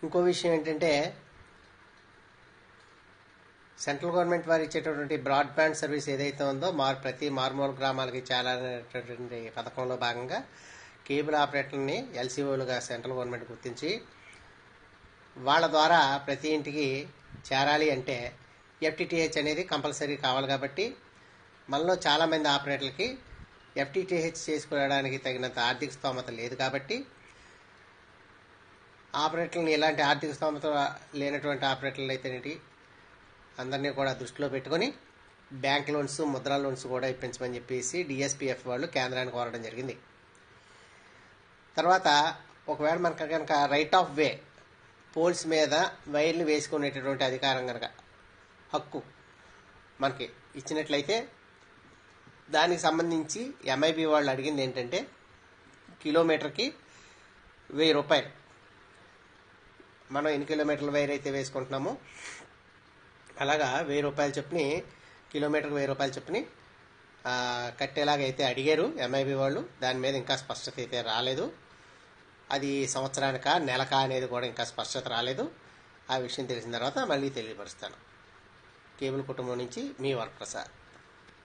ఇంకో విషయం ఏంటంటే సెంట్రల్ గవర్నమెంట్ వారు ఇచ్చేటటువంటి బ్రాడ్బ్యాండ్ సర్వీస్ ఏదైతే ఉందో ప్రతి మారుమూల గ్రామాలకి చాలా పథకంలో భాగంగా కేబుల్ ఆపరేటర్ని ఎల్సీఓలుగా సెంట్రల్ గవర్నమెంట్ గుర్తించి వాళ్ళ ద్వారా ప్రతి ఇంటికి చేరాలి అంటే ఎఫ్టీటీహెచ్ అనేది కంపల్సరీ కావాలి. కాబట్టి మనలో చాలామంది ఆపరేటర్లకి ఎఫ్టీటీహెచ్ చేసుకోవడానికి తగినంత ఆర్థిక స్తోమత లేదు. కాబట్టి ఆపరేటర్లని ఎలాంటి ఆర్థిక స్తోమత లేనటువంటి ఆపరేటర్లు అయితేనేటి అందరినీ కూడా దృష్టిలో పెట్టుకుని బ్యాంక్ లోన్స్, ముద్రా లోన్స్ కూడా ఇప్పించమని చెప్పేసి డిఎస్పీఎఫ్ వాళ్ళు కేంద్రానికి కోరడం జరిగింది. తర్వాత ఒకవేళ మనకు కనుక రైట్ ఆఫ్ వే పోల్స్ మీద వైర్లు వేసుకునేటటువంటి అధికారం కనుక హక్కు మనకి ఇచ్చినట్లయితే దానికి సంబంధించి ఎంఐబి వాళ్ళు అడిగింది ఏంటంటే కిలోమీటర్కి 1000 రూపాయలు. మనం ఎన్ని కిలోమీటర్ల వైర్ అయితే వేసుకుంటున్నామో అలాగా 1000 రూపాయలు చొప్పున కిలోమీటర్కి 1000 రూపాయలు చొప్పున కట్టేలాగా అయితే అడిగారు ఎంఐబి వాళ్ళు. దాని మీద ఇంకా స్పష్టత అయితే రాలేదు. అది సంవత్సరానికా నెలకా అనేది కూడా ఇంకా స్పష్టత రాలేదు. ఆ విషయం తెలిసిన తర్వాత మళ్ళీ తెలియపరుస్తాను. కేబుల్ కుటుంబం నుంచి మీ వరప్రసాద్.